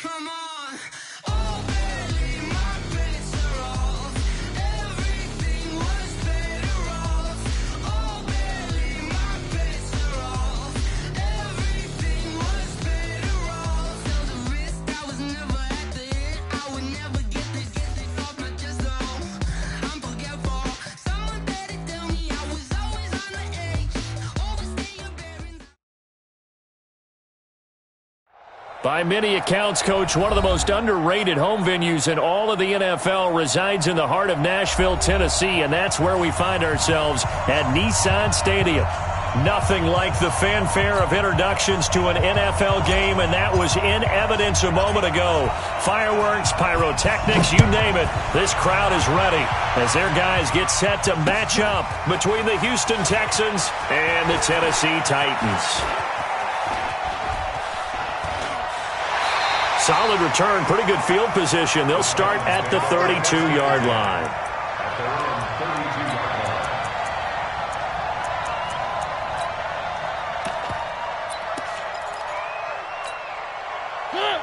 Come on. Oh, barely, my bets are off. Everything was better off. Oh, barely, my bets are off. Everything was better off. There was a risk, I was never at the end. I would never get this off my chest, though. I'm forgetful. Someone better tell me I was always on the edge. Overstay your bearings. By many accounts, Coach, one of the most underrated home venues in all of the NFL resides in the heart of Nashville, Tennessee, and that's where we find ourselves at Nissan Stadium. Nothing like the fanfare of introductions to an NFL game, and that was in evidence a moment ago. Fireworks, pyrotechnics, you name it. This crowd is ready as their guys get set to match up between the Houston Texans and the Tennessee Titans. Solid return, pretty good field position. They'll start at the 32-yard line.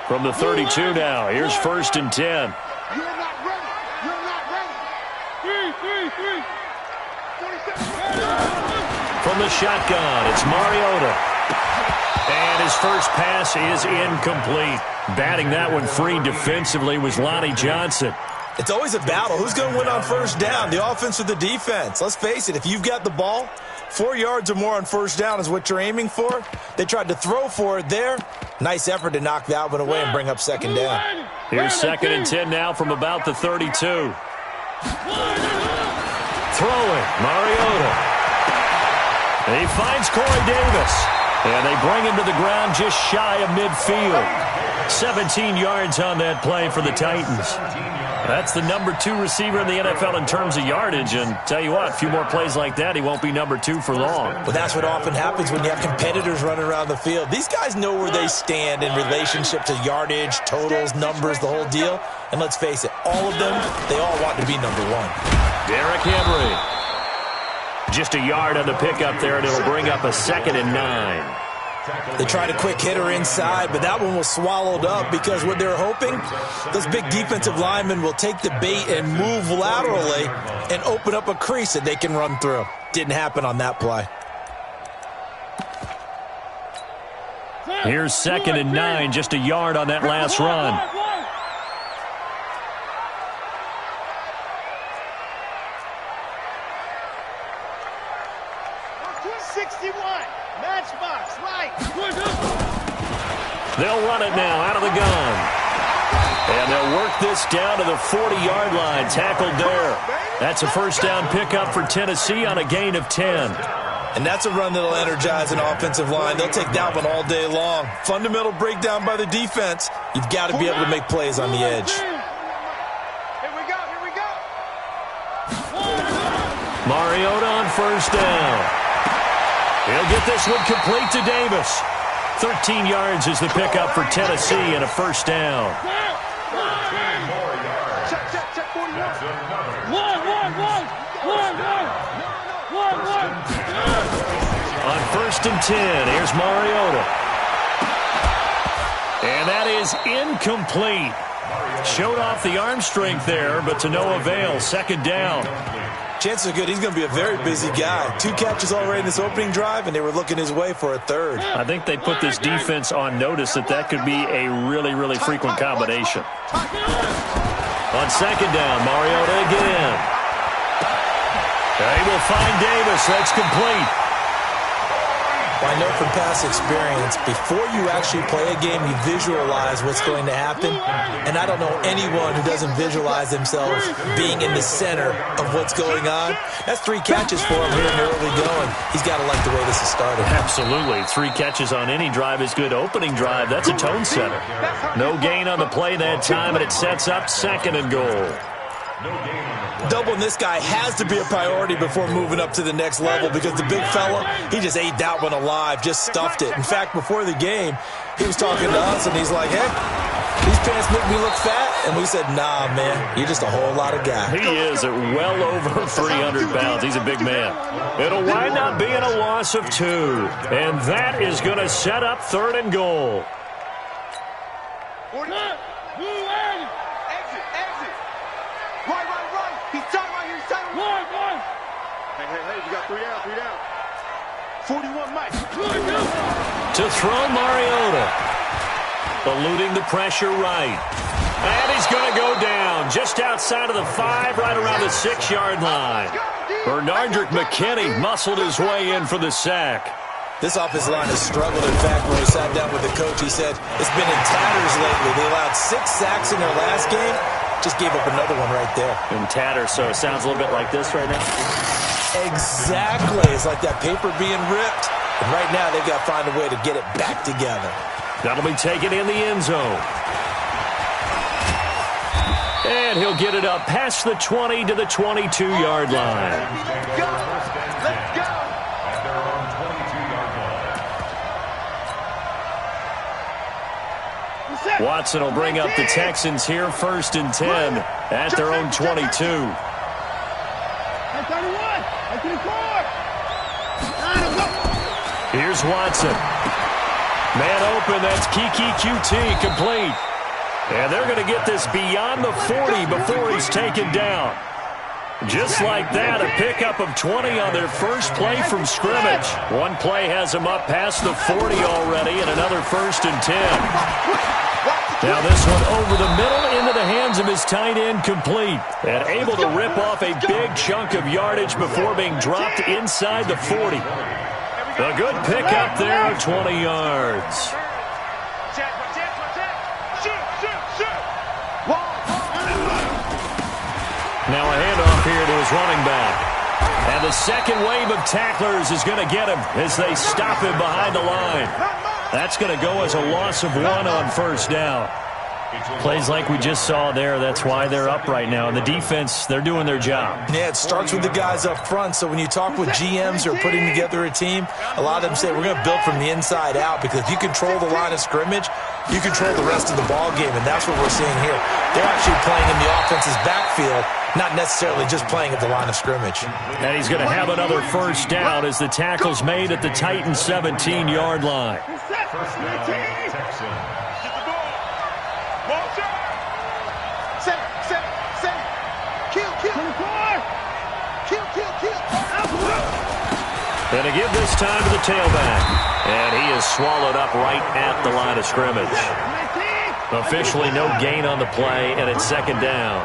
From the 32 now, here's 1st and 10. You're not ready. You're not ready. 47. From the shotgun, it's Mariota. And his first pass is incomplete. Batting that one free defensively was Lonnie Johnson. It's always a battle. Who's going to win on first down, the offense or the defense? Let's face it, if you've got the ball, 4 yards or more on first down is what you're aiming for. They tried to throw for it there. Nice effort to knock that one away and bring up second down. Here's 2nd and 10 now from about the 32. Throwing, Mariota. And he finds Corey Davis. And they bring him to the ground just shy of midfield. 17 yards on that play for the Titans. That's the number 2 receiver in the NFL in terms of yardage. And tell you what, a few more plays like that, he won't be number 2 for long. Well, that's what often happens when you have competitors running around the field. These guys know where they stand in relationship to yardage, totals, numbers, the whole deal. And let's face it, all of them, they all want to be number 1. Derrick Henry. Just a yard on the pickup there, and it'll bring up a 2nd and 9. They tried a quick hitter inside, but that one was swallowed up because what they're hoping, those big defensive linemen will take the bait and move laterally and open up a crease that they can run through. Didn't happen on that play. Here's 2nd and 9, just a yard on that last run. They'll run it now out of the gun. And they'll work this down to the 40-yard line. Tackled there. That's a first down pickup for Tennessee on a gain of 10. And that's a run that'll energize an offensive line. They'll take that one all day long. Fundamental breakdown by the defense. You've got to be able to make plays on the edge. Here we go. Mariota on first down. He'll get this one complete to Davis. 13 yards is the pickup for Tennessee and a first down. Check 41. On 1st and 10, here's Mariota. And that is incomplete. Showed off the arm strength there, but to no avail. 2nd down. Chances are good he's going to be a very busy guy. 2 catches already in this opening drive, and they were looking his way for a 3rd. I think they put this defense on notice that could be a really, really frequent combination. On 2nd down, Mariota again. They will find Davis. That's complete. Well, I know from past experience, before you actually play a game, you visualize what's going to happen. And I don't know anyone who doesn't visualize themselves being in the center of what's going on. That's 3 catches for him here in the early going. He's got to like the way this is started. Absolutely. 3 catches on any drive is good. Opening drive, that's a tone setter. No gain on the play that time, and it sets up 2nd and goal. Doubling this guy has to be a priority before moving up to the next level because the big fella, he just ate that one alive, just stuffed it. In fact, before the game, he was talking to us, and he's like, hey, these pants make me look fat. And we said, nah, man, you're just a whole lot of guy. He is at well over 300 pounds. He's a big man. It'll wind up being a loss of 2. And that is going to set up 3rd and goal. Exit, exit. Right. He's tight right here. He's tight. Hey, we got 3 down. 41 Mike. To throw Mariota. Eluding the pressure right. And he's going to go down just outside of the 5, right around the 6-yard line. Bernardrick McKinney muscled his way in for the sack. This offensive line has struggled. In fact, when we sat down with the coach, he said it's been in tatters lately. They allowed 6 sacks in their last game. Just gave up another one right there. In tatters, so it sounds a little bit like this right now. Exactly. It's like that paper being ripped. And right now, they've got to find a way to get it back together. That'll be taken in the end zone. And he'll get it up past the 20 to the 22-yard line. Let's go. Watson will bring up the Texans here, 1st and 10 at their own 22. Here's Watson. Man open, that's Kiki QT, complete. And they're going to get this beyond the 40 before he's taken down. Just like that, a pickup of 20 on their first play from scrimmage. One play has them up past the 40 already, and another 1st and 10. Now this one over the middle into the hands of his tight end, complete. And able to rip off a big chunk of yardage before being dropped inside the 40. A good pickup there, 20 yards. Now a handoff here to his running back. And the second wave of tacklers is going to get him as they stop him behind the line. That's going to go as a loss of 1 on 1st down. Plays like we just saw there, that's why they're up right now. And the defense, they're doing their job. Yeah, it starts with the guys up front. So when you talk with GMs who are putting together a team, a lot of them say we're going to build from the inside out, because if you control the line of scrimmage, you control the rest of the ball game, and that's what we're seeing here. They're actually playing in the offense's backfield, not necessarily just playing at the line of scrimmage. And he's going to have another 1st down as the tackle's made at the Titans' 17-yard line. And to give this time to the tailback. And he is swallowed up right at the line of scrimmage. Officially no gain on the play, and it's 2nd down.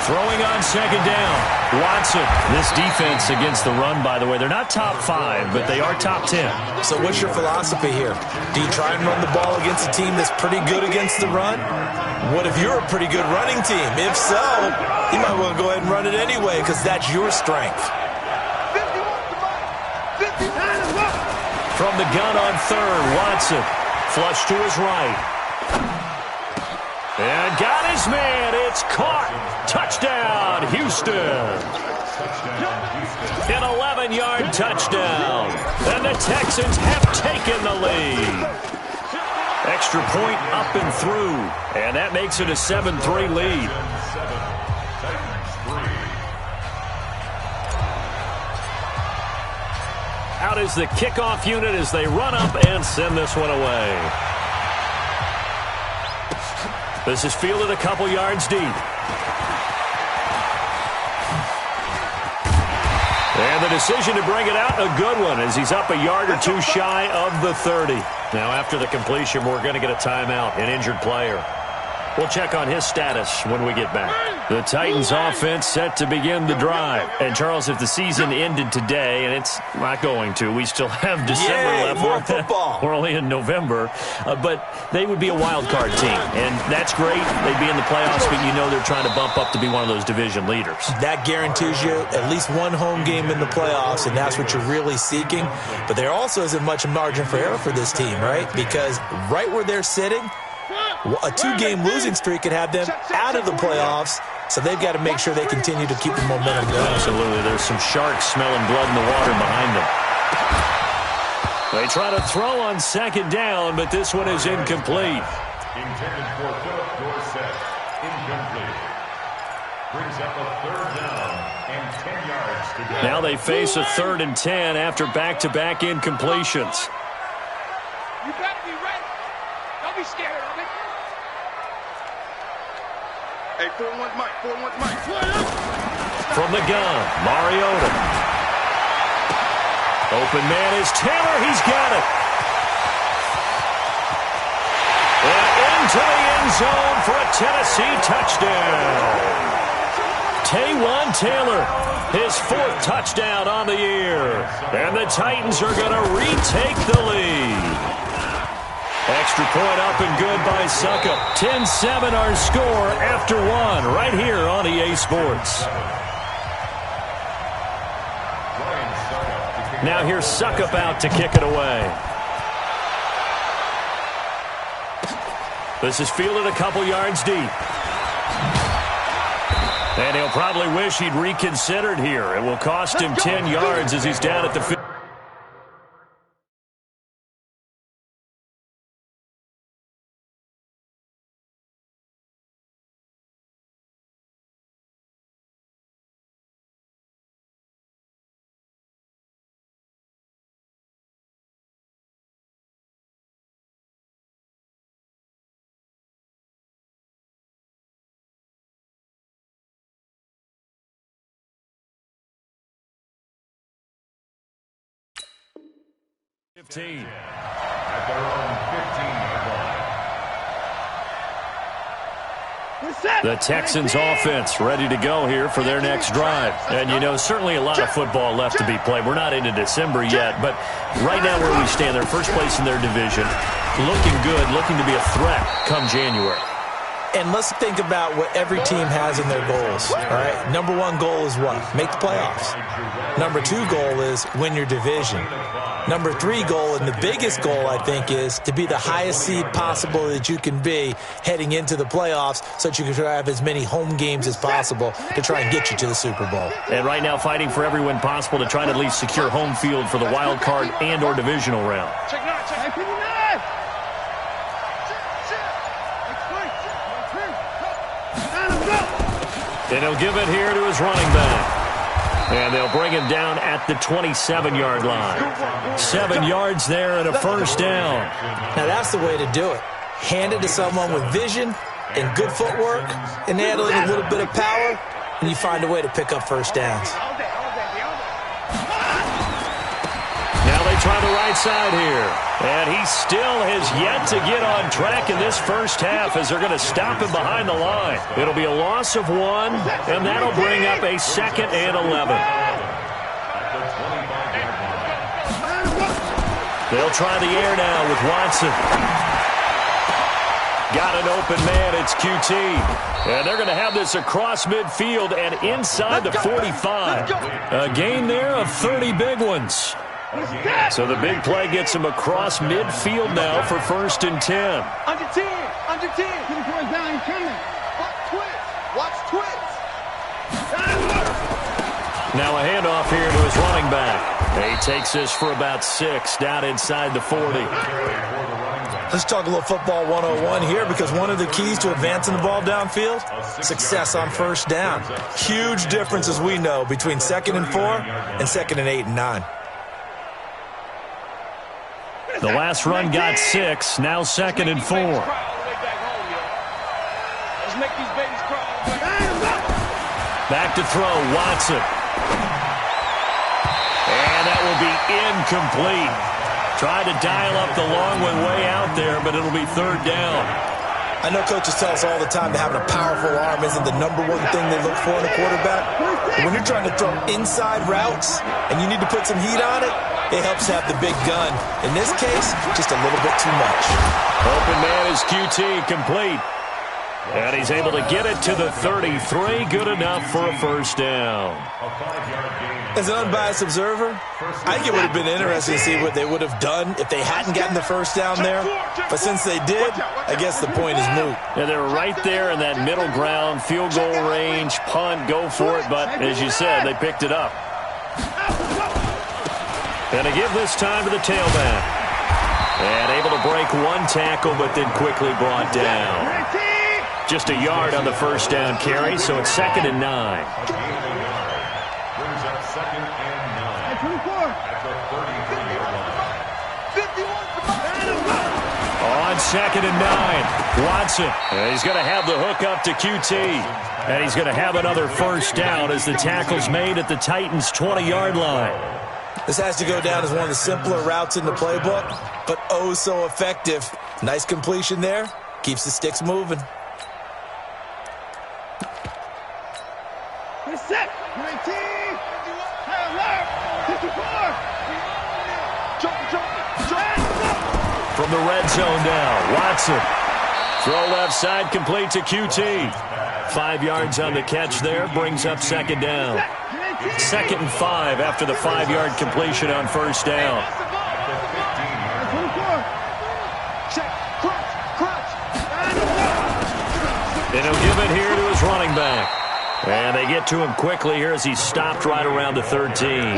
Throwing on 2nd down. Watson. This defense against the run, by the way, they're not top 5, but they are top 10. So what's your philosophy here? Do you try and run the ball against a team that's pretty good against the run? What if you're a pretty good running team? If so, you might want to go ahead and run it anyway, because that's your strength. From the gun on 3rd, Watson. Flush to his right. And got his man. It's caught. Touchdown, Houston. An 11-yard touchdown. And the Texans have taken the lead. Extra point up and through. And that makes it a 7-3 lead. Out is the kickoff unit as they run up and send this one away. This is fielded a couple yards deep. And the decision to bring it out, a good one, as he's up a yard or 2 shy of the 30. Now after the completion, we're going to get a timeout, an injured player. We'll check on his status when we get back. The Titans offense set to begin the drive. And Charles, if the season ended today, and it's not going to, we still have December left. More football. We're only in November, but they would be a wild card team, and that's great. They'd be in the playoffs, but you know they're trying to bump up to be one of those division leaders. That guarantees you at least one home game in the playoffs, and that's what you're really seeking. But there also isn't much margin for error for this team, right? Because right where they're sitting, a 2-game losing streak could have them out of the playoffs, so they've got to make sure they continue to keep the momentum going. Absolutely. There's some sharks smelling blood in the water behind them. They try to throw on 2nd down, but this one is incomplete. Intended for Philip Dorsett. Incomplete. Brings up a 3rd down and 10 yards to go. Now they face a 3rd and 10 after back-to-back incompletions. You better be ready. Don't be scared of it. Hey, 4-1's Mike. 4-1's Mike. From the gun, Mariota. Open man is Taylor. He's got it. And into the end zone for a Tennessee touchdown. Taywan Taylor, his 4th touchdown on the year. And the Titans are going to retake the lead. Extra point up and good by Suckup. 10-7 our score after 1 right here on EA Sports. Now here's Suckup out to kick it away. This is fielded a couple yards deep. And he'll probably wish he'd reconsidered here. It will cost him 10 yards as he's down at the 50. At their own 15-yard line. The Texans offense ready to go here for their next drive. And, you know, certainly a lot of football left to be played. We're not into December yet, but right now where we stand, they're first place in their division. Looking good, looking to be a threat come January. And let's think about what every team has in their goals, all right? Number 1 goal is what? Make the playoffs. Number 2 goal is win your division. Number 3 goal, and the biggest goal, I think, is to be the highest seed possible that you can be heading into the playoffs so that you can have as many home games as possible to try and get you to the Super Bowl. And right now fighting for every win possible to try to at least secure home field for the wild card and or divisional round. And he'll give it here to his running back. And they'll bring him down at the 27-yard line. 7 yards there and a first down. Now that's the way to do it. Hand it to someone with vision and good footwork and handling a little bit of power, and you find a way to pick up first downs. Now they try the right side here. And he still has yet to get on track in this first half as they're going to stop him behind the line. It'll be a loss of 1, and that'll bring up a 2nd and 11. They'll try the air now with Watson. Got an open man, it's QT. And they're going to have this across midfield and inside the 45. A gain there of 30 big ones. So the big play gets him across midfield now for 1st and 10. Under 10. Under 10. Down, coming. Watch twits. Watch twits. Now a handoff here to his running back. He takes this for about 6 down inside the 40. Let's talk a little football 101 here, because one of the keys to advancing the ball downfield, success on first down. Huge difference, as we know, between 2nd and 4 and 2nd and 8 and 9. The last run got 6, now 2nd and 4. Let's make these babies crawl. Back to throw, Watson. And that will be incomplete. Tried to dial up the long one way out there, but it'll be 3rd down. I know coaches tell us all the time that having a powerful arm isn't the number 1 thing they look for in a quarterback. But when you're trying to throw inside routes and you need to put some heat on it, it helps to have the big gun. In this case, just a little bit too much. Open man is QT, complete. And he's able to get it to the 33. Good enough for a first down. As an unbiased observer, I think it would have been interesting to see what they would have done if they hadn't gotten the first down there. But since they did, I guess the point is moot. Yeah, they're right there in that middle ground, field goal range, punt, go for it. But as you said, they picked it up. And to give this time to the tailback. And able to break 1 tackle, but then quickly brought down. Just a yard on the first down carry, so it's 2nd and 9. Brings up 2nd and 9. At the 33-yard line. 51. On 2nd and 9. Watson. He's going to have the hook up to QT. And he's going to have another first down as the tackle's made at the Titans' 20-yard line. This has to go down as one of the simpler routes in the playbook, but oh so effective. Nice completion there. Keeps the sticks moving. Set. 19. Left. 54. From the red zone now, Watson. Throw left side, complete to QT. 5 yards on the catch there, brings up 2nd down. 2nd and 5 after the 5-yard completion on first down. And he'll give it here to his running back. And they get to him quickly here as he's stopped right around the 13.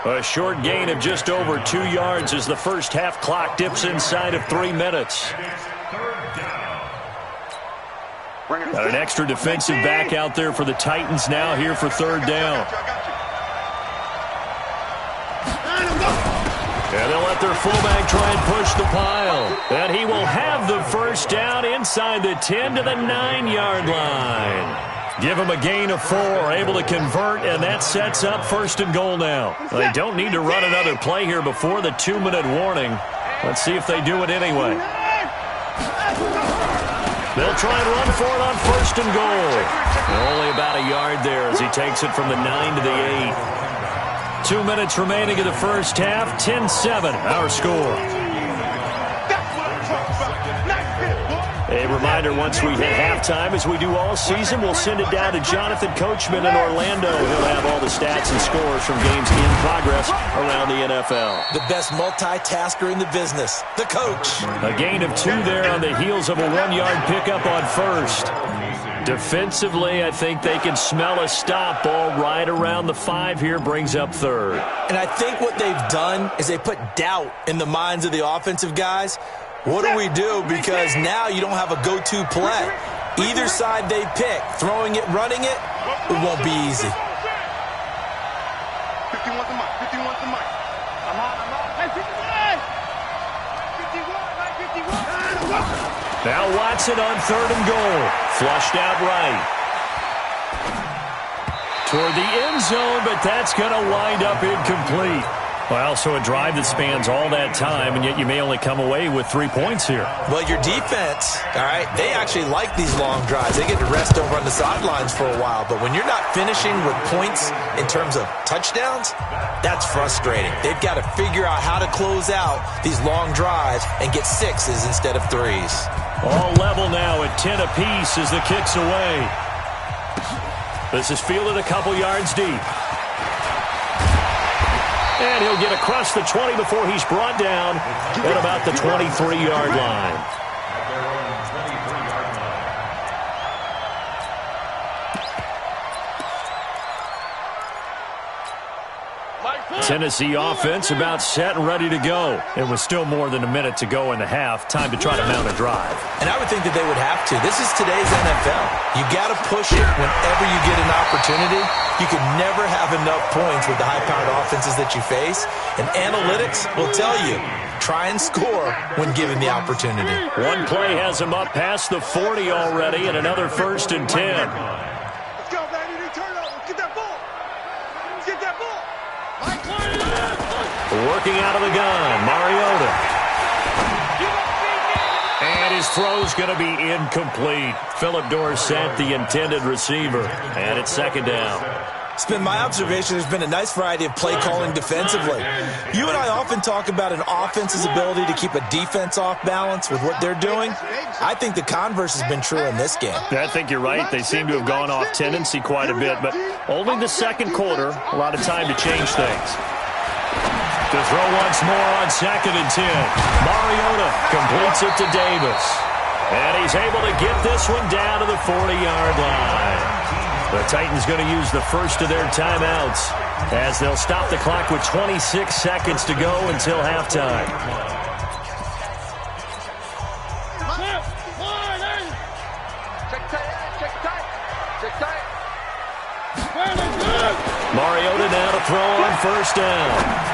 A short gain of just over 2 yards as the first half clock dips inside of 3 minutes. Got an extra defensive back out there for the Titans now here for 3rd down. And they'll let their fullback try and push the pile. And he will have the first down inside the 10 to the 9-yard line. Give him a gain of 4, able to convert, and that sets up 1st and goal now. Well, they don't need to run another play here before the 2-minute warning. Let's see if they do it anyway. They'll try and run for it on 1st and goal. Only about a yard there as he takes it from the 9 to the 8. 2 minutes remaining in the first half, 10-7, our score. A reminder, once we hit halftime, as we do all season, we'll send it down to Jonathan Coachman in Orlando. He'll have all the stats and scores from games in progress around the NFL. The best multitasker in the business, the coach. A gain of 2 there on the heels of a 1-yard pickup on first. Defensively, I think they can smell a stop. Ball right around the 5 here, brings up 3rd. And I think what they've done is they put doubt in the minds of the offensive guys. What do we do? Because now you don't have a go-to play. Either side they pick, throwing it, running it, it won't be easy. 51 to Mike. 51 to Mike. I'm on. Hey, 51. 51. Now Watson on 3rd and goal. Flushed out right. Toward the end zone, but that's going to wind up incomplete. Well, so a drive that spans all that time, and yet you may only come away with 3 points here. Well, your defense, all right, they actually like these long drives. They get to rest over on the sidelines for a while. But when you're not finishing with points in terms of touchdowns, that's frustrating. They've got to figure out how to close out these long drives and get 6s instead of 3s. All level now at 10 apiece as the kick's away. This is fielded a couple yards deep. And he'll get across the 20 before he's brought down at about the 23-yard line. Tennessee offense about set and ready to go. It was still more than a minute to go in the half. Time to try to mount a drive. And I would think that they would have to. This is today's NFL. You got to push it whenever you get an opportunity. You can never have enough points with the high-powered offenses that you face. And analytics will tell you, try and score when given the opportunity. One play has him up past the 40 already, and another 1st and 10. Let's go, baby. Turn over. Get that ball. Get that ball. Working out of the gun, Mariota. And his throw's going to be incomplete. Philip Dorsett, the intended receiver. And it's 2nd down. It's been my observation there's been a nice variety of play calling defensively. You and I often talk about an offense's ability to keep a defense off balance with what they're doing. I think the converse has been true in this game. I think you're right. They seem to have gone off tendency quite a bit, but only the 2nd quarter, a lot of time to change things. To throw once more on 2nd and 10. Mariota completes it to Davis. And he's able to get this one down to the 40-yard line. The Titans going to use the first of their timeouts as they'll stop the clock with 26 seconds to go until halftime. Mariota now to throw on 1st down.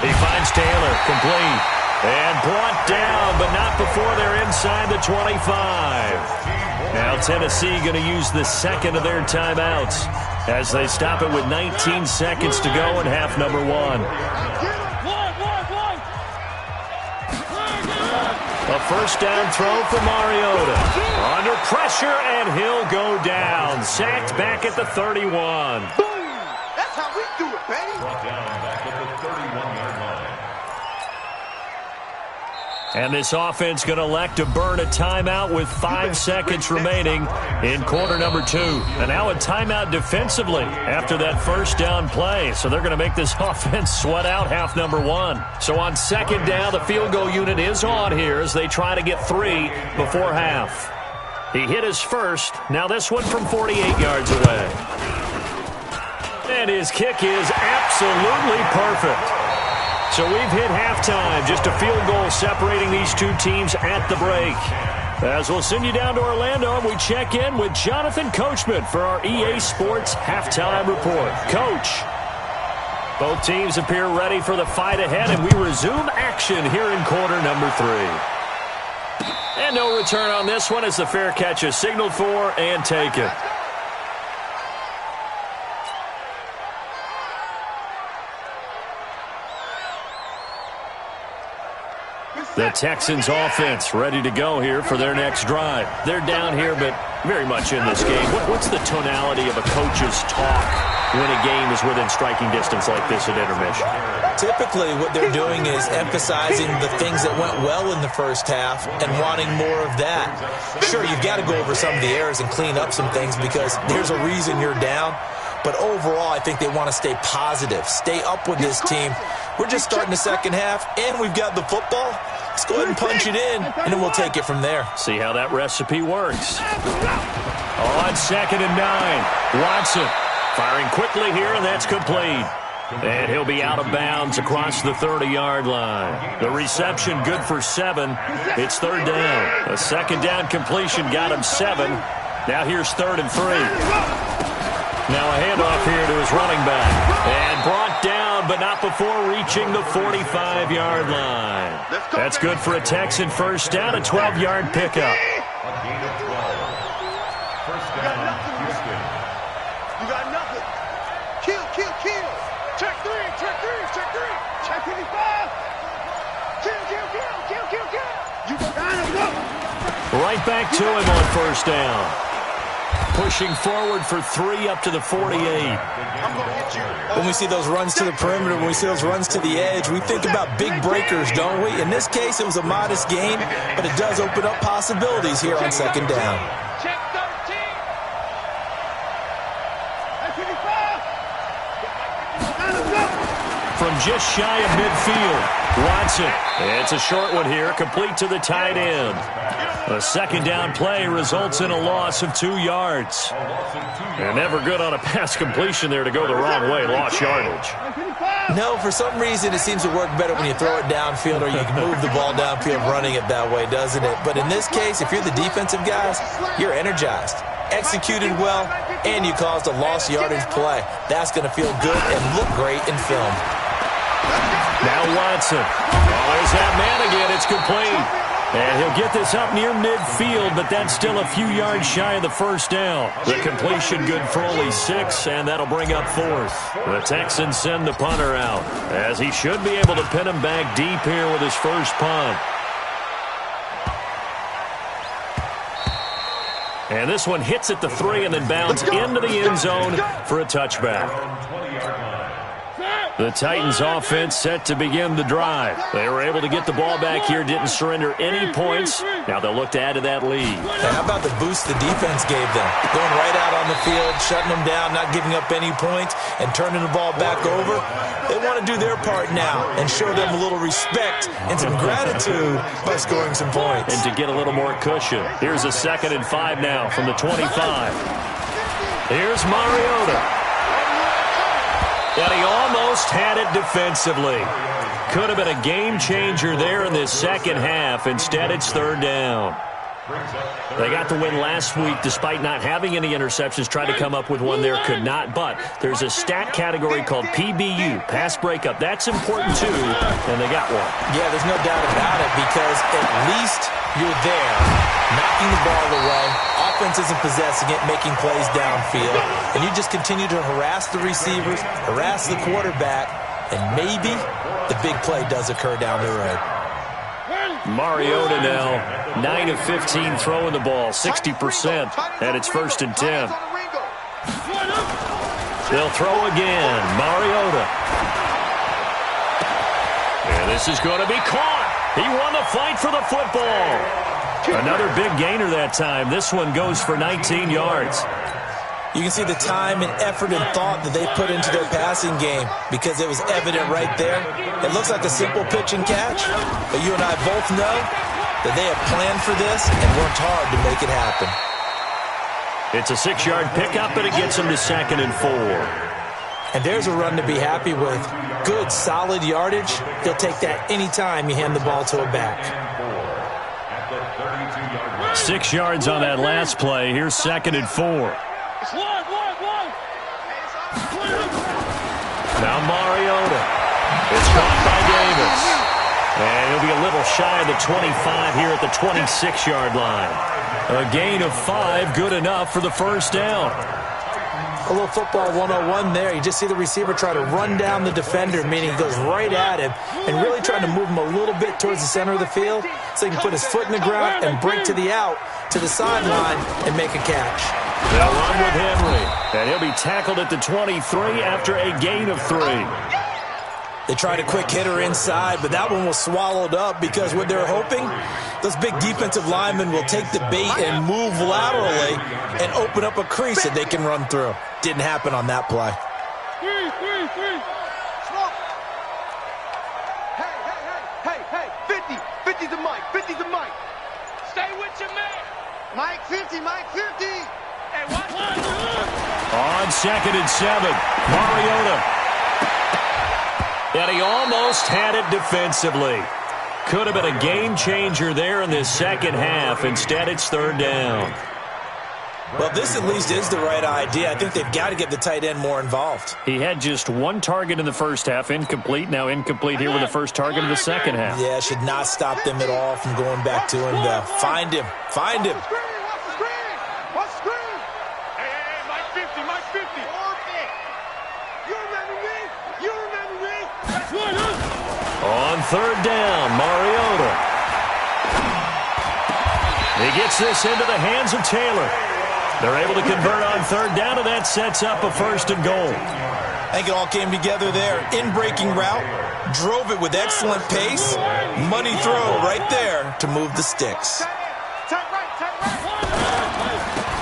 He finds Taylor, complete, and brought down, but not not before they're inside the 25. Now Tennessee going to use the second of their timeouts as they stop it with 19 seconds to go in half number one. A first down throw for Mariota. Under pressure, and he'll go down. Sacked back at the 31. Boom! That's how we do it, baby. Brought down back at the 31-yard line. And this offense going to elect to burn a timeout with 5 seconds remaining in quarter number 2. And now a timeout defensively after that first down play. So they're going to make this offense sweat out half number 1. So on second down, the field goal unit is on here as they try to get 3 before half. He hit his first. Now this one from 48 yards away. And his kick is absolutely perfect. So we've hit halftime, just a field goal separating these two teams at the break. As we'll send you down to Orlando, and we check in with Jonathan Coachman for our EA Sports Halftime Report. Coach, both teams appear ready for the fight ahead, and we resume action here in quarter number 3. And no return on this one as the fair catch is signaled for and taken. The Texans offense ready to go here for their next drive. They're down here, but very much in this game. What's the tonality of a coach's talk when a game is within striking distance like this at intermission? Typically, what they're doing is emphasizing the things that went well in the first half and wanting more of that. Sure, you've got to go over some of the errors and clean up some things because there's a reason you're down. But overall, I think they want to stay positive, stay up with this team. We're just starting the second half, and we've got the football. Let's go ahead and punch it in, and then we'll take it from there. See how that recipe works. On second and 9, Watson firing quickly here, and that's complete. And he'll be out of bounds across the 30-yard line. The reception good for 7. It's third down. A second down completion got him 7. Now here's 3rd and 3. Now a handoff here to his running back. And brought down, but not before reaching the 45-yard line. That's good for a Texan first down, a 12-yard pickup. A gain of 12. First down, Houston. You got nothing. Kill, kill, kill. Check 3, check 3, check 3. Check 55. Kill, kill, kill, kill, kill, kill. You gotta go. Right back to him on first down. Pushing forward for 3 up to the 48. When we see those runs to the perimeter, when we see those runs to the edge, we think about big breakers, don't we? In this case, it was a modest game, but it does open up possibilities here on second down. Check 13. From just shy of midfield, Watson. It's a short one here, complete to the tight end. A second down play results in a loss of 2 yards. And never good on a pass completion there to go the wrong way, lost yardage. No, for some reason it seems to work better when you throw it downfield or you can move the ball downfield running it that way, doesn't it? But in this case, if you're the defensive guys, you're energized, executed well, and you caused a lost yardage play. That's going to feel good and look great in film. Now Watson. Oh, there's that man again. It's complete. And he'll get this up near midfield, but that's still a few yards shy of the first down. The completion good for only 6, and that'll bring up 4th. The Texans send the punter out, as he should be able to pin him back deep here with his first punt. And this one hits at the 3 and then bounds into the end zone for a touchback. The Titans offense set to begin the drive. They were able to get the ball back here, didn't surrender any points. Now they'll look to add to that lead. And how about the boost the defense gave them? Going right out on the field, shutting them down, not giving up any points, and turning the ball back over. They want to do their part now and show them a little respect and some gratitude by scoring some points. And to get a little more cushion. Here's a 2nd and 5 now from the 25. Here's Mariota. But he almost had it defensively. Could have been a game changer there in this second half. Instead, it's third down. They got the win last week despite not having any interceptions. Tried to come up with one there, could not. But there's a stat category called PBU, pass breakup. That's important too, and they got one. Yeah, there's no doubt about it because at least you're there, knocking the ball away. Offense isn't possessing it, making plays downfield. And you just continue to harass the receivers, harass the quarterback, and maybe the big play does occur down the road. Mariota now, 9 of 15 throwing the ball, 60%, and it's 1st and 10. They'll throw again, Mariota. And this is going to be caught. He won the fight for the football. Another big gainer that time. This one goes for 19 yards. You can see the time and effort and thought that they put into their passing game because it was evident right there. It looks like a simple pitch and catch, but you and I both know that they have planned for this and worked hard to make it happen. It's a 6-yard pickup, and it gets them to 2nd and 4. And there's a run to be happy with. Good, solid yardage. He'll take that anytime you hand the ball to a back. 6 yards on that last play. Here's 2nd and 4. Now Mariota. It's caught by Davis. And he'll be a little shy of the 25 here at the 26-yard line. A gain of 5, good enough for the 1st down. A little football 101 there. You just see the receiver try to run down the defender, meaning he goes right at him and really trying to move him a little bit towards the center of the field so he can put his foot in the ground and break to the out, to the sideline, and make a catch. They'll run with Henry, and he'll be tackled at the 23 after a gain of 3. They tried a quick hitter inside, but that one was swallowed up because what they're hoping, those big defensive linemen will take the bait and move laterally and open up a crease that they can run through. Didn't happen on that play. Hey, 50. 50's the mic. 50's the mic. Stay with your man. Mike 50, Mike 50. Hey, what? On 2nd and 7, Mariota. And he almost had it defensively. Could have been a game changer there in this second half. Instead, it's 3rd down. Well, this at least is the right idea. I think they've got to get the tight end more involved. He had just 1 target in the first half, incomplete. Now incomplete here with the first target of the second half. Yeah, should not stop them at all from going back to him to find him. Find him. Watch the screen. Hey, Mike 50, Mike 50. You remember me? You remember me? On 3rd down, Mariota. He gets this into the hands of Taylor. They're able to convert on 3rd down, and that sets up a 1st and goal. I think it all came together there. In-breaking route, drove it with excellent pace. Money throw right there to move the sticks. Tight right.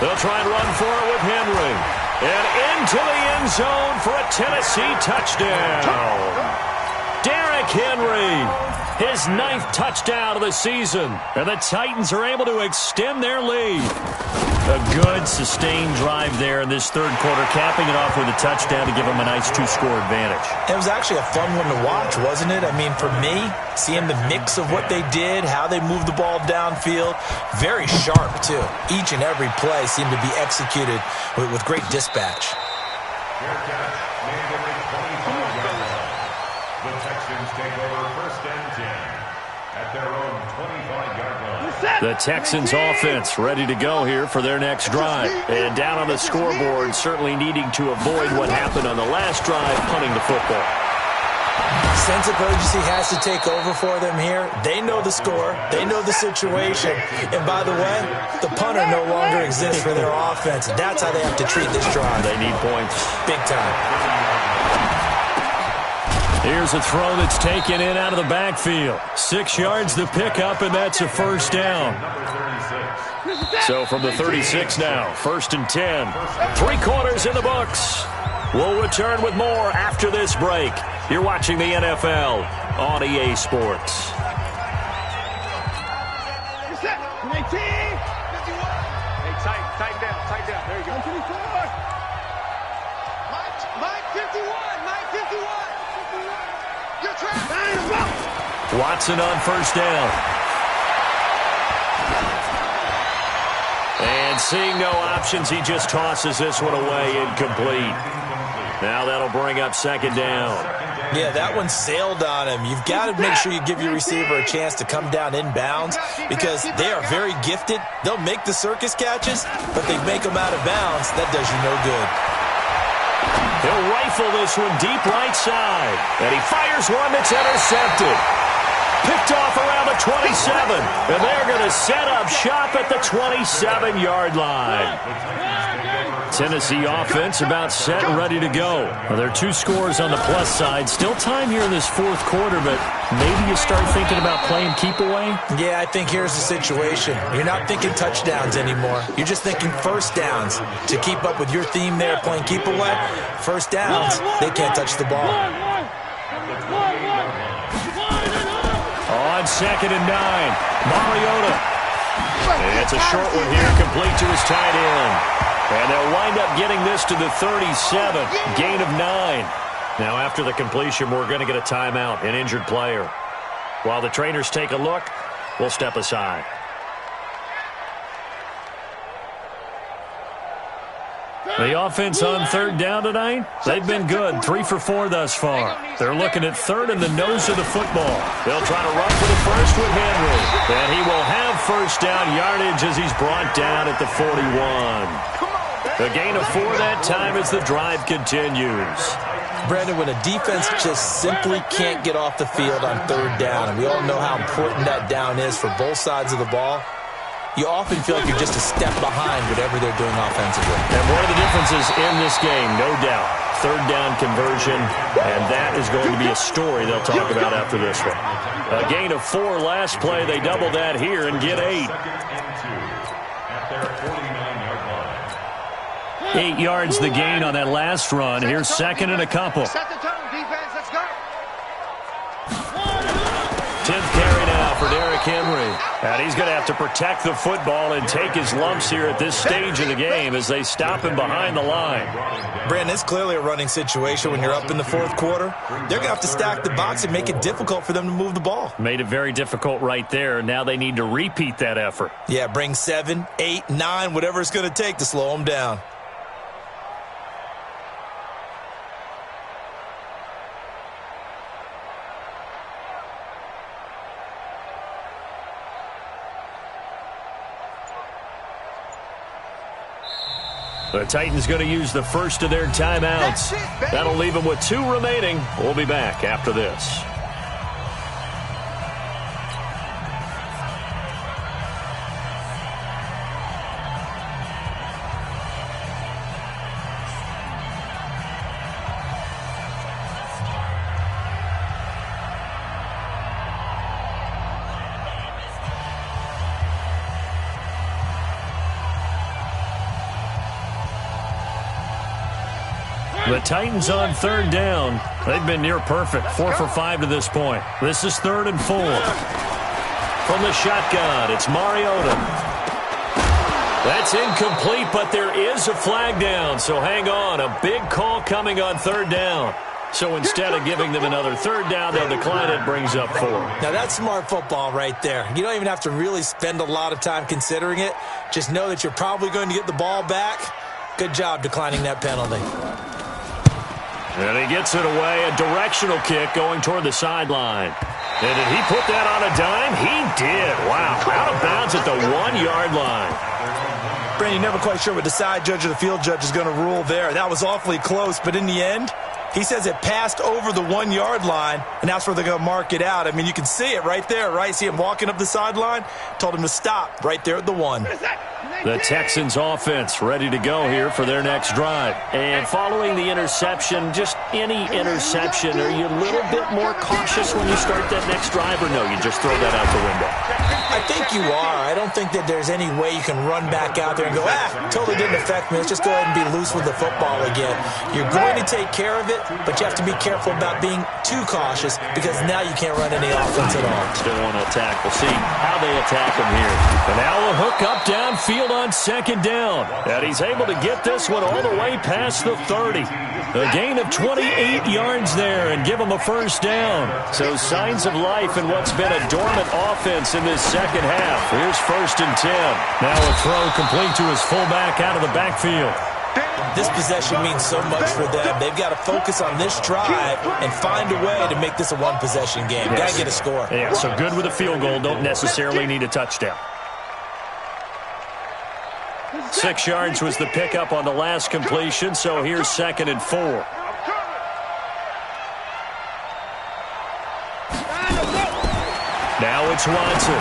They'll try and run for it with Henry. And into the end zone for a Tennessee touchdown. Derrick Henry, his 9th touchdown of the season. And the Titans are able to extend their lead. A good, sustained drive there in this 3rd quarter, capping it off with a touchdown to give them a nice 2-score advantage. It was actually a fun one to watch, wasn't it? I mean, for me, seeing the mix of what they did, how they moved the ball downfield, very sharp, too. Each and every play seemed to be executed with great dispatch. The Texans take over 1st and 10 at their own 25-yard line. The Texans offense ready to go here for their next drive. And down on the scoreboard, certainly needing to avoid what happened on the last drive, punting the football. Sense of urgency has to take over for them here. They know the score. They know the situation. And by the way, the punter no longer exists for their offense. That's how they have to treat this drive. They need points. Big time. Here's a throw that's taken in out of the backfield. 6 yards the pickup, and that's a 1st down. So from the 36 now, 1st and 10. 3 quarters in the books. We'll return with more after this break. You're watching the NFL on EA Sports. You're set. 19. 51. Hey, tighten down. There you go. 124. Mike 51. Mike 51. You're trapped. Watson on 1st down. And seeing no options, he just tosses this one away incomplete. Now that'll bring up second down. Yeah, that one sailed on him. You've got to make sure you give your receiver a chance to come down inbounds because they are very gifted. They'll make the circus catches, but they make them out of bounds. That does you no good. He'll rifle this one deep right side. And he fires one that's intercepted. Picked off around the 27. And they're going to set up shop at the 27-yard line. Tennessee offense about set and ready to go. Well, there are 2 scores on the plus side. Still time here in this fourth quarter, but maybe you start thinking about playing keep away? Yeah, I think here's the situation. You're not thinking touchdowns anymore. You're just thinking first downs. To keep up with your theme there, playing keep away, first downs, they can't touch the ball. On second and 9, Mariota. It's a short one here, complete to his tight end. And they'll wind up getting this to the 37, gain of 9. Now after the completion, we're going to get a timeout, an injured player. While the trainers take a look, we'll step aside. The offense on third down tonight, they've been good, 3 for 4 thus far. They're looking at third in the nose of the football. They'll try to run for the first with Henry. And he will have first down yardage as he's brought down at the 41. A gain of 4 that time as the drive continues. Brandon, when a defense just simply can't get off the field on third down, and we all know how important that down is for both sides of the ball, you often feel like you're just a step behind whatever they're doing offensively. And one of the differences in this game, no doubt, third down conversion, and that is going to be a story they'll talk about after this one. A gain of 4 last play. They double that here and get 8. 8 yards the gain on that last run. Here's second and a couple. Set the tone, defense. Let's go. 10th carry now for Derrick Henry. And he's going to have to protect the football and take his lumps here at this stage of the game as they stop him behind the line. Brandon, it's clearly a running situation when you're up in the fourth quarter. They're going to have to stack the box and make it difficult for them to move the ball. Made it very difficult right there. Now they need to repeat that effort. Yeah, bring 7, 8, 9, whatever it's going to take to slow them down. The Titans going to use the first of their timeouts. That'll leave them with 2 remaining. We'll be back after this. The Titans on third down. They've been near perfect. 4 for 5 to this point. This is 3rd and 4. From the shotgun, it's Mariota. That's incomplete, but there is a flag down. So hang on. A big call coming on third down. So instead of giving them another third down, they'll decline it, brings up 4. Now that's smart football right there. You don't even have to really spend a lot of time considering it. Just know that you're probably going to get the ball back. Good job declining that penalty. And he gets it away, a directional kick going toward the sideline. And did he put that on a dime? He did. Wow, out of bounds at the 1-yard line. Brandon, you're never quite sure what the side judge or the field judge is going to rule there. That was awfully close, but in the end, he says it passed over the 1-yard line, and that's where they're going to mark it out. I mean, you can see it right there, right? See him walking up the sideline? Told him to stop right there at the 1. The Texans offense ready to go here for their next drive. And following the interception, just any interception, are you a little bit more cautious when you start that next drive, or no, you just throw that out the window? I think you are. I don't think that there's any way you can run back out there and go, totally didn't affect me. Let's just go ahead and be loose with the football again. You're going to take care of it, but you have to be careful about being too cautious because now you can't run any offense at all. Still want to attack. We'll see how they attack them here. And now a hook up downfield. field on second down. And he's able to get this one all the way past the 30. A gain of 28 yards there and give him a first down. So signs of life in what's been a dormant offense in this second half. Here's 1st and 10. Now a throw complete to his fullback out of the backfield. This possession means so much for them. They've got to focus on this drive and find a way to make this a one-possession game. Yes. Got to get a score. Yeah, so good with a field goal. Don't necessarily need a touchdown. 6 yards was the pickup on the last completion, so here's 2nd and 4. Now it's Watson.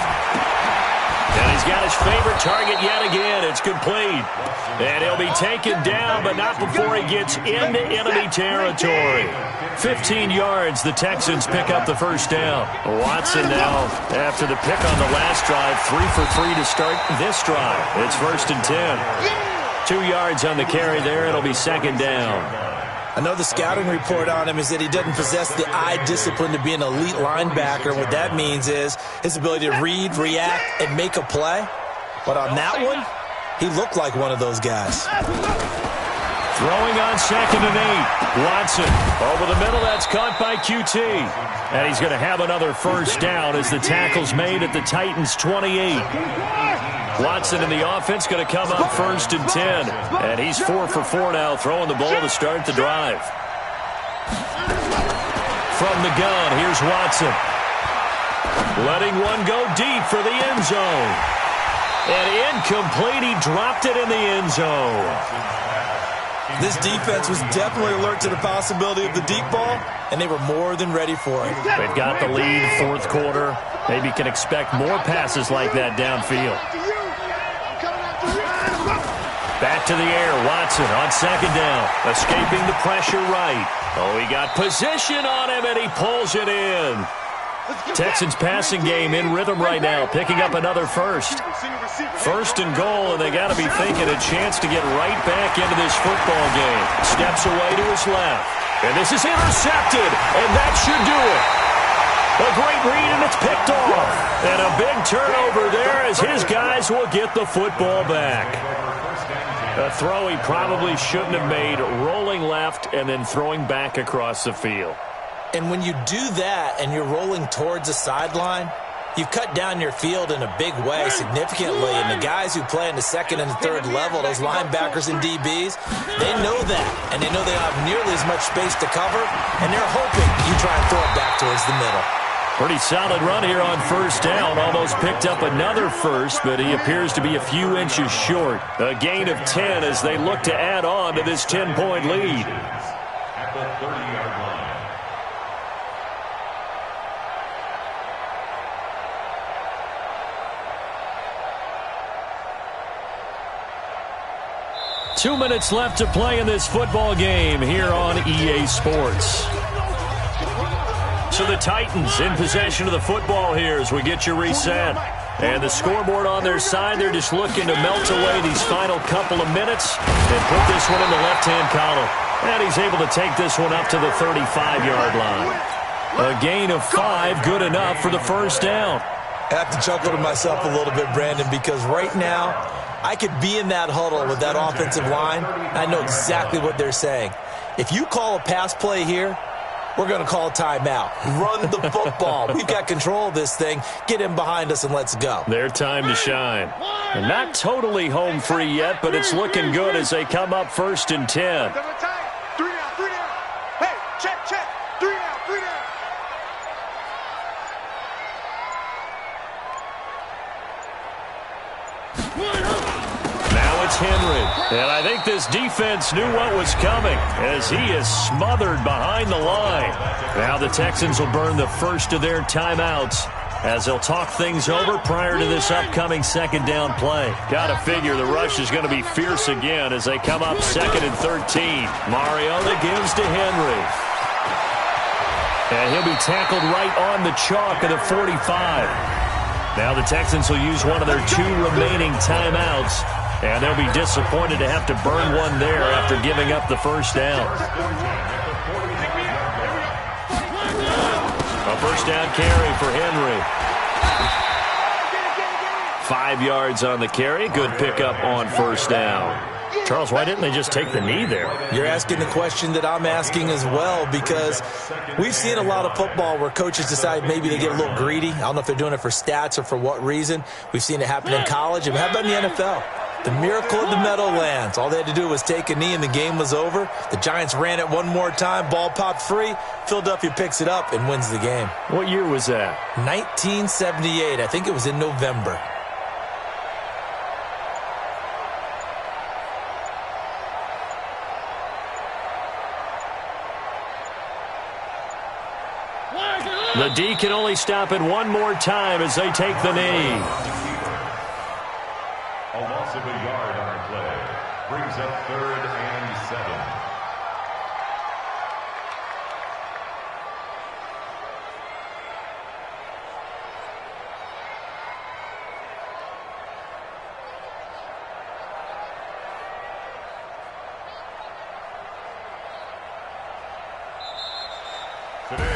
And he's got his favorite target yet again. It's complete. And he'll be taken down, but not before he gets into enemy territory. 15 yards, the Texans pick up the first down. Watson now, after the pick on the last drive, 3 for 3 to start this drive. It's 1st and 10. 2 yards on the carry there. It'll be 2nd down. I know the scouting report on him is that he doesn't possess the eye discipline to be an elite linebacker. What that means is his ability to read, react, and make a play. But on that one, he looked like one of those guys. Throwing on 2nd and 8. Watson over the middle. That's caught by QT. And he's going to have another first down as the tackle's made at the Titans' 28. Watson in the offense going to come up 1st and 10. And he's 4 for 4 now, throwing the ball to start the drive. From the gun, here's Watson. Letting one go deep for the end zone. And incomplete. He dropped it in the end zone. This defense was definitely alert to the possibility of the deep ball, and they were more than ready for it. They've got the lead, 4th quarter. Maybe can expect more passes like that downfield. Back to the air, Watson on 2nd down. Escaping the pressure right. Oh, he got position on him, and he pulls it in. Texans passing game in rhythm right now, picking up another first. 1st and goal, and they got to be thinking a chance to get right back into this football game. Steps away to his left. And this is intercepted, and that should do it. A great read, and it's picked off. And a big turnover there as his guys will get the football back. A throw he probably shouldn't have made, rolling left and then throwing back across the field. And when you do that and you're rolling towards the sideline, you've cut down your field in a big way significantly. And the guys who play in the 2nd and 3rd level, those linebackers and DBs, they know that. And they know they don't have nearly as much space to cover. And they're hoping you try and throw it back towards the middle. Pretty solid run here on 1st down. Almost picked up another first, but he appears to be a few inches short. A gain of 10 as they look to add on to this 10-point lead. At the 30-yard line. 2 minutes left to play in this football game here on EA Sports. So the Titans in possession of the football here as we get you reset. And the scoreboard on their side, they're just looking to melt away these final couple of minutes and put this one in the left-hand column. And he's able to take this one up to the 35-yard line. A gain of 5, good enough for the first down. I have to chuckle to myself a little bit, Brandon, because right now I could be in that huddle with that offensive line, and I know exactly what they're saying. If you call a pass play here, we're going to call a timeout. Run the football. We've got control of this thing. Get in behind us and let's go. Their time to shine. And not totally home free yet, but it's looking good as they come up 1st and 10. 3 down, 3 down. Hey, check. 3 down, 3 down. Now it's Henry. And I think this defense knew what was coming as he is smothered behind the line. Now the Texans will burn the first of their timeouts as they'll talk things over prior to this upcoming 2nd down play. Gotta figure the rush is going to be fierce again as they come up 2nd and 13. Mariota gives to Henry. And he'll be tackled right on the chalk of the 45. Now the Texans will use one of their 2 remaining timeouts, and they'll be disappointed to have to burn one there after giving up the first down. A first down carry for Henry. 5 yards on the carry. Good pickup on first down. Charles, why didn't they just take the knee there? You're asking the question that I'm asking as well, because we've seen a lot of football where coaches decide maybe they get a little greedy. I don't know if they're doing it for stats or for what reason. We've seen it happen in college. And how about in the NFL? The miracle of the Meadowlands. All they had to do was take a knee and the game was over. The Giants ran it one more time. Ball popped free. Philadelphia picks it up and wins the game. What year was that? 1978. I think it was in November. The D can only stop it one more time as they take the knee. A loss of a yard on the play. Brings up 3rd and 7.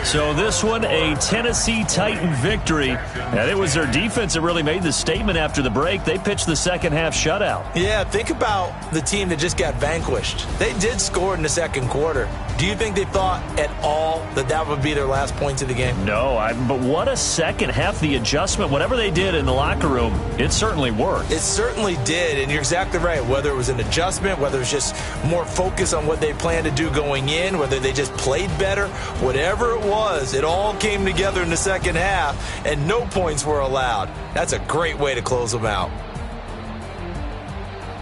So this one, a Tennessee Titan victory. And it was their defense that really made the statement after the break. They pitched the second half shutout. Yeah, think about the team that just got vanquished. They did score in the second quarter. Do you think they thought at all that that would be their last points of the game? No, but what a second half. The adjustment, whatever they did in the locker room, it certainly worked. It certainly did, and you're exactly right. Whether it was an adjustment, whether it was just more focus on what they planned to do going in, whether they just played better, whatever it was, it all came together in the second half, and no points were allowed. That's a great way to close them out.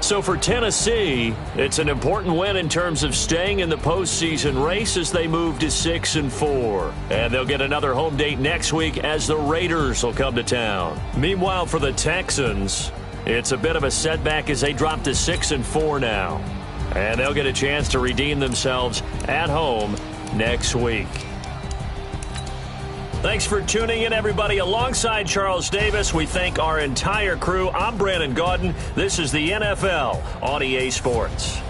So for Tennessee, it's an important win in terms of staying in the postseason race as they move to 6-4. And they'll get another home date next week as the Raiders will come to town. Meanwhile, for the Texans, it's a bit of a setback as they drop to 6-4 now. And they'll get a chance to redeem themselves at home next week. Thanks for tuning in, everybody. Alongside Charles Davis, we thank our entire crew. I'm Brandon Gaudin. This is the NFL on EA Sports.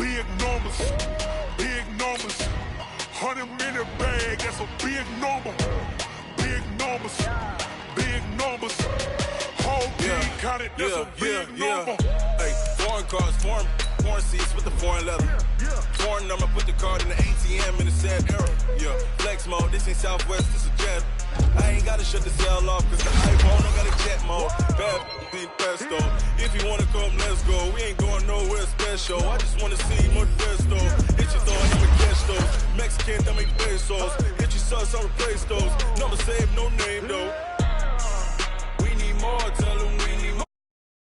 big numbers, big numbers. 100-minute bag, that's a big number. Big numbers, big numbers. Whole team counted, that's a big number. Hey, foreign cars, foreign seats with the foreign leather. Foreign number, put the card in the ATM in the sad era. Yeah, flex mode, this ain't Southwest, this is jet. I ain't gotta shut the cell off, cause the iPhone don't got a jet mode. Bad be pesto. If you wanna come, let's go. We ain't going nowhere special. I just wanna see more Modesto. Hit your throw and I'ma catch those. Mexican, that make pesos. Hit your sauce, I'll replace those. Number saved, no name.